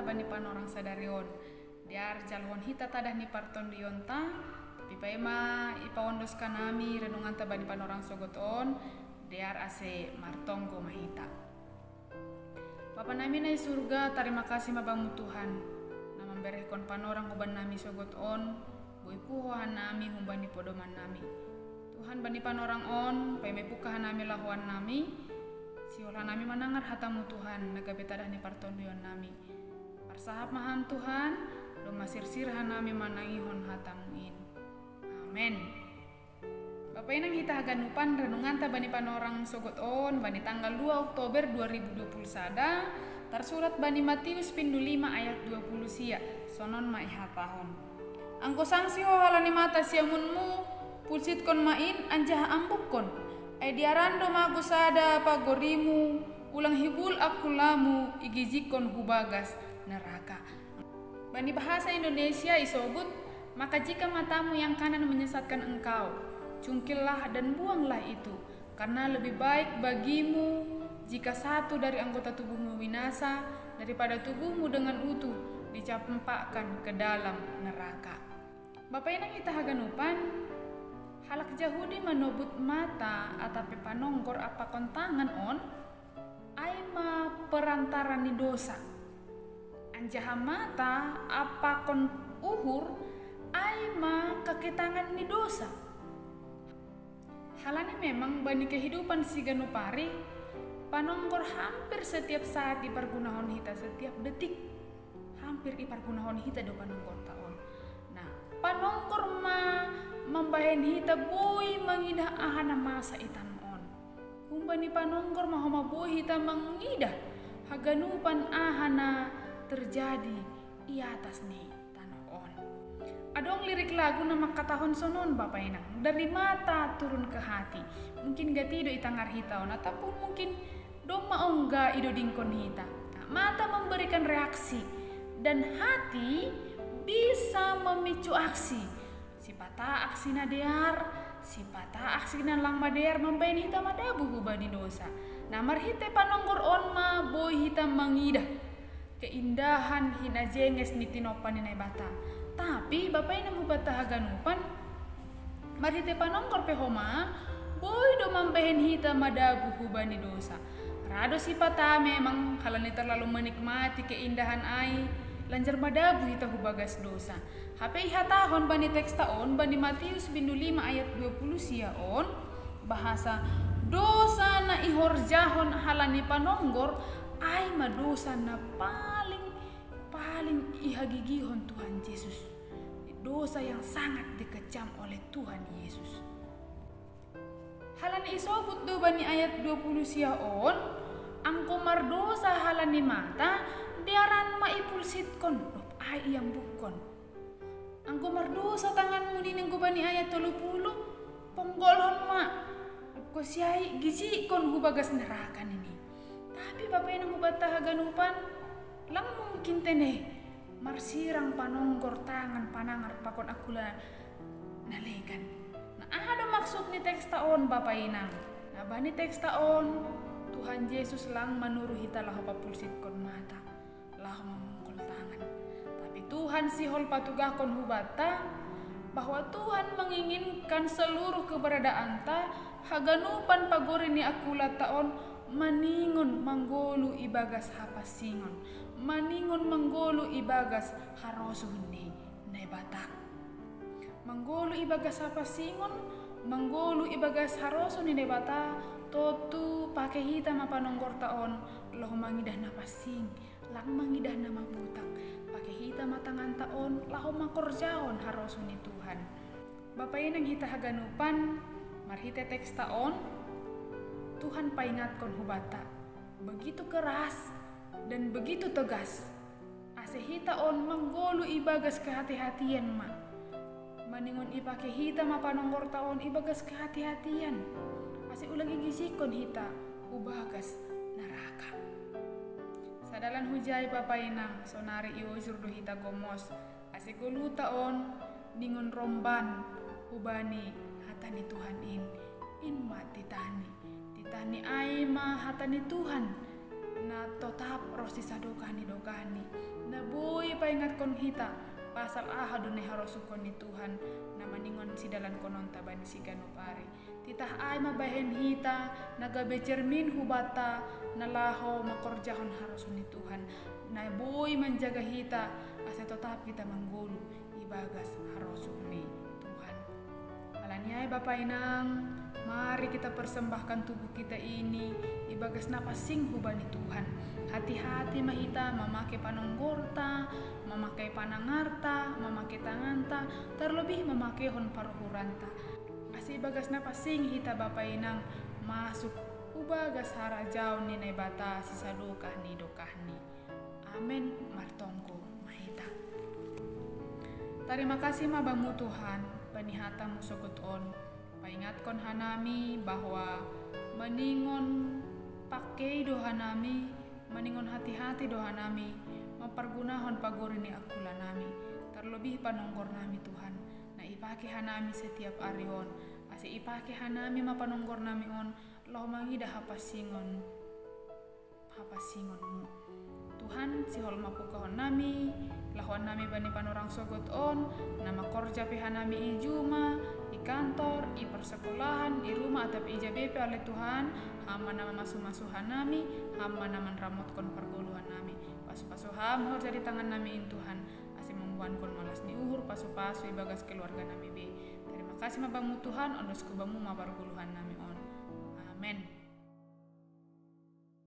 bani panorang sadarion. Diar jalhon hita tadah ni parton dionta, tapi paema ipaondos kanami renungan bani panorang sogoton, diar ase martonggo mahita. Bapa nami nai surga, terima kasih mabamu Tuhan. Na memberehkon panorang huban nami sogoton, boipuhohan nami humbani podoman nami. Tuhan bani panorang on, paema pukahan nami lahuan nami, siolah nami manangar hatamu Tuhan, nagabe tadah ni parton dion nami. Parsahap maham Tuhan, do masir-sirhan nami manangihon hatamuin. Amen. Bapak inang kita haganupan renungan bani panorang sogot on bani tanggal 2 Oktober 2020 sada tersurat bani Matius pindu 5 ayat 20 sia sonon maiha tahun. Angko sangsi ho halani mata siamunmu pulsit kon main anjah ambukon. Diarando magu sada pagorimu ulang hibul akulamu igizikon hubagas neraka. Bani bahasa Indonesia isobut, maka jika matamu yang kanan menyesatkan engkau, cungkillah dan buanglah itu, karena lebih baik bagimu jika satu dari anggota tubuhmu binasa daripada tubuhmu dengan utuh dicampakkan ke dalam neraka. Bapak inang kita haganupan, halak Yahudi menobut mata atape panonggor apa kontangan on, aima perantara ni dosa. Anjaha mata apa kon uhur aima kakitangan ni dosa. Halani memang bani kehidupan si ganupari panonggor hampir setiap saat dipergunakan hita setiap detik. Hampir dipergunakan hita do panonggor taon. Nah, panonggor membahen hita boy mengidah ahana masa itan on. Humbani panonggor mahoma boy hita mengidah haganupan ahana terjadi di atas nih tanah on. Adong lirik lagu nama katahon sonon Bapak inang, dari mata turun ke hati. Mungkin gak tido itangar hitaon ataupun mungkin doma ongga ido dingkon hita. Nah, mata memberikan reaksi dan hati bisa memicu aksi. Sipata aksi nadear, sipata aksi lang madear membain hita madabu hubani dosa. Nah marhite panonggor on ma boy hita mangidah keindahan hina jenges ni tinopan ni bata. Tapi bapak ini hubata haganupan marite panonggor pehoma boy do mambehen hita madabu hubani dosa. Rado sipata memang halani terlalu menikmati keindahan ai lanjar madabu hita hubagas dosa. Hape ihatahon bani teks taon bani Matius bindu 5 ayat 20 sia on bahasa dosa na ihorjahon halani panonggor ai madosa na paling ihagigihon Tuhan Yesus. Dosa yang sangat dikecam oleh Tuhan Yesus. Halani isobut do bani ayat 20 sia on angko mardosa halani mata diaran maipulsitkon dop ai yang bukon. Angko mardosa tanganmu ninenggo bani ayat 30 ponggolon ma ko siai gizi kon hubagas neraka ini. Tapi bapak yang hubata haganupan lang mungkin teneh marsirang panonggor tangan panangar pakon akula nalekan. Nah ada maksud ni teks taon bapak inang. Nah bani teks taon Tuhan Yesus lang manuru hita lah papulsit kon mata lah memukul tangan. Tapi Tuhan sihol patugakon hubata bahwa Tuhan menginginkan seluruh keberadaan ta haganupan pagori ni akula taon maningon manggolu ibagas hapasingon, maningon manggolu ibagas harosuhni nebata. Manggolu ibagas hapasingon, manggolu ibagas harosuhni nebata, totu pakai hita mapanonggor taon, loh mangidah napasing, lang mangidah nama butak, pakai hita matangan taon, lahu makorjaon harosuhni Tuhan. Bapak inang hita haganupan, marhite teks taon, Tuhan paingatkan hubata begitu keras dan begitu tegas. Asehita on manggolu ibagas kehati-hatian ma. Maningon ipake hita ma panonggor taon ibagas kehati-hatian. Ase ulang igisikon hita ubagas neraka. Sadalan hujai bapak inang sonari iwujur do hita gomos. Ase goluta on ningon romban hubani hatani Tuhan in mati tani. Tani aima hatani Tuhan na tetap rosi sadokani dokani na paingatkon hita pasal ahadune harosukon ni Tuhan na maningon si dalan konon tabani si ganup ari. Titah ay mabahen hita nagabe cermin hubata nalaho makorjahon harosun ni Tuhan. Na boy menjaga hita asa tetap kita manggulu ibagas harosun ni Tuhan. Alaniay Bapa Inang, mari kita persembahkan tubuh kita ini ibagas napasing hubani Tuhan. Hati-hati mahita memakai panonggorta, memakai panangarta, memakai tanganta, terlebih memakai hon paruhuranta. Asi bagas napasing hita Bapa Inang masuk ubagas harajau ni bata sisa dokah ni. Amin martongko mahita. Terima kasih mabamu Tuhan, banihatamu sogot on. Paingatkon hanami bahwa meningon pakai doa nami, meningon hati-hati doa nami, mempergunahon pagori ni akula nami, terlebih panonggor nami Tuhan, na ipake hanami setiap arion, ase ipake hanami mapanonggor nami on, loh mangida hapasingonmu. Tuhan sihol mapukahon nami, lahuan nami bani panorang sogot on, nama korja piha nami ijuma, i kantor, i persekolahan, i rumah atau i jabepe oleh Tuhan, hama nama masuhan nami, hama nama ramotkon perguluhan nami, pasu-pasu ham hor jadi tangan nami in Tuhan, asih membuan kon malas ni uhur pasu-pasu i bagas keluarga nami be. Terima kasih mabamu Tuhan, ondos kubamu mabarguluhan nami on. Amen.